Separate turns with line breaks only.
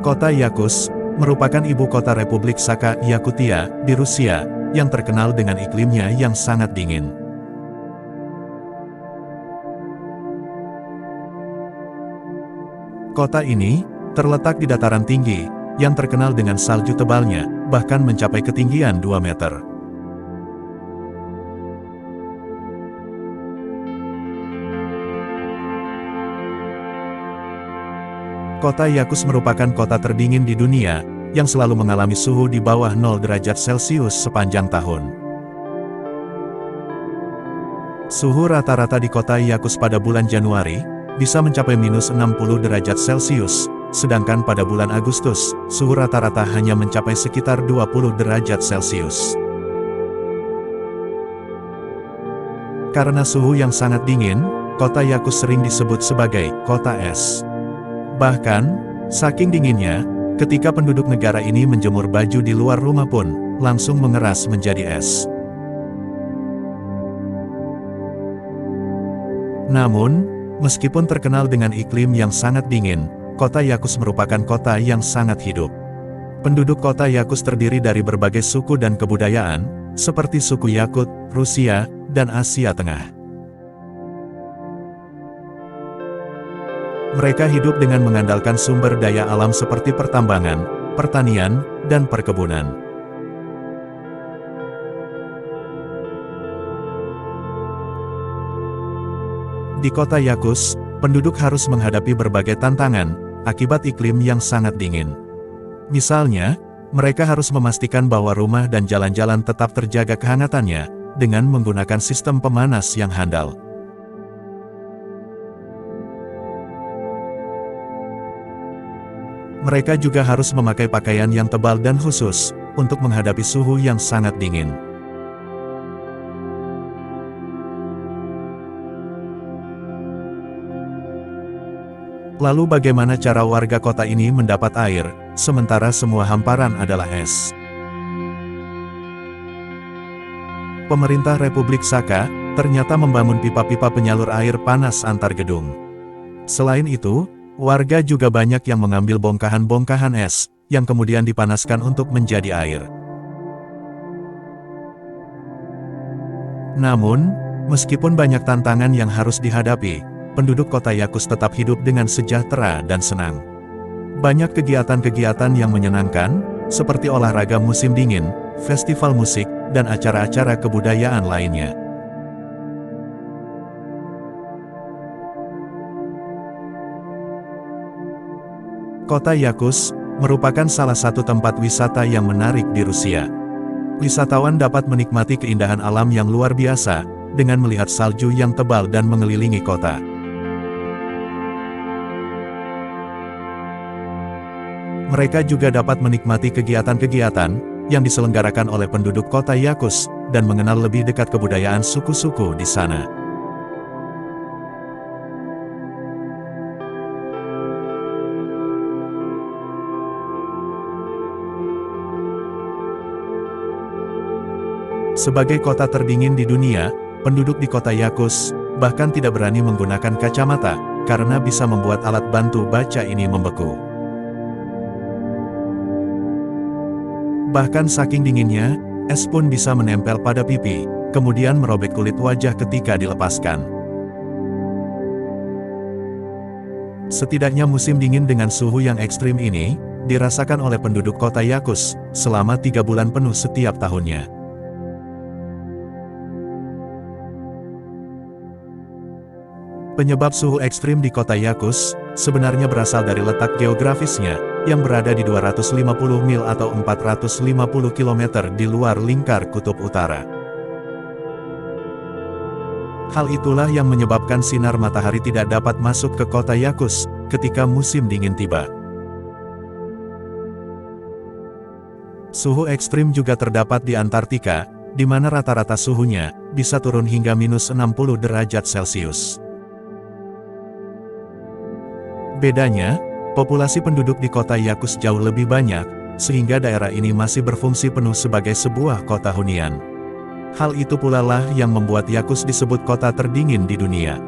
Kota Yakuts merupakan ibu kota Republik Sakha Yakutia di Rusia, yang terkenal dengan iklimnya yang sangat dingin. Kota ini terletak di dataran tinggi, yang terkenal dengan salju tebalnya, bahkan mencapai ketinggian 2 meter. Kota Yakuts merupakan kota terdingin di dunia, yang selalu mengalami suhu di bawah 0 derajat Celcius sepanjang tahun. Suhu rata-rata di kota Yakuts pada bulan Januari, bisa mencapai minus 60 derajat Celcius, sedangkan pada bulan Agustus, suhu rata-rata hanya mencapai sekitar 20 derajat Celcius. Karena suhu yang sangat dingin, kota Yakuts sering disebut sebagai kota es. Bahkan, saking dinginnya, ketika penduduk negara ini menjemur baju di luar rumah pun, langsung mengeras menjadi es. Namun, meskipun terkenal dengan iklim yang sangat dingin, kota Yakuts merupakan kota yang sangat hidup. Penduduk kota Yakuts terdiri dari berbagai suku dan kebudayaan, seperti suku Yakut, Rusia, dan Asia Tengah. Mereka hidup dengan mengandalkan sumber daya alam seperti pertambangan, pertanian, dan perkebunan. Di kota Yakuts, penduduk harus menghadapi berbagai tantangan akibat iklim yang sangat dingin. Misalnya, mereka harus memastikan bahwa rumah dan jalan-jalan tetap terjaga kehangatannya dengan menggunakan sistem pemanas yang handal. Mereka juga harus memakai pakaian yang tebal dan khusus untuk menghadapi suhu yang sangat dingin. Lalu bagaimana cara warga kota ini mendapat air, sementara semua hamparan adalah es? Pemerintah Republik Sakha ternyata membangun pipa-pipa penyalur air panas antar gedung. Selain itu, warga juga banyak yang mengambil bongkahan-bongkahan es, yang kemudian dipanaskan untuk menjadi air. Namun, meskipun banyak tantangan yang harus dihadapi, penduduk kota Yakuts tetap hidup dengan sejahtera dan senang. Banyak kegiatan-kegiatan yang menyenangkan, seperti olahraga musim dingin, festival musik, dan acara-acara kebudayaan lainnya. Kota Yakuts merupakan salah satu tempat wisata yang menarik di Rusia. Wisatawan dapat menikmati keindahan alam yang luar biasa, dengan melihat salju yang tebal dan mengelilingi kota. Mereka juga dapat menikmati kegiatan-kegiatan yang diselenggarakan oleh penduduk kota Yakuts, dan mengenal lebih dekat kebudayaan suku-suku di sana. Sebagai kota terdingin di dunia, penduduk di kota Yakuts bahkan tidak berani menggunakan kacamata, karena bisa membuat alat bantu baca ini membeku. Bahkan saking dinginnya, es pun bisa menempel pada pipi, kemudian merobek kulit wajah ketika dilepaskan. Setidaknya musim dingin dengan suhu yang ekstrim ini, dirasakan oleh penduduk kota Yakuts selama 3 bulan penuh setiap tahunnya. Penyebab suhu ekstrim di kota Yakuts sebenarnya berasal dari letak geografisnya, yang berada di 250 mil atau 450 km di luar lingkar kutub utara. Hal itulah yang menyebabkan sinar matahari tidak dapat masuk ke kota Yakuts ketika musim dingin tiba. Suhu ekstrim juga terdapat di Antartika, di mana rata-rata suhunya bisa turun hingga minus 60 derajat Celcius. Bedanya, populasi penduduk di kota Yakuts jauh lebih banyak, sehingga daerah ini masih berfungsi penuh sebagai sebuah kota hunian. Hal itu pula lah yang membuat Yakuts disebut kota terdingin di dunia.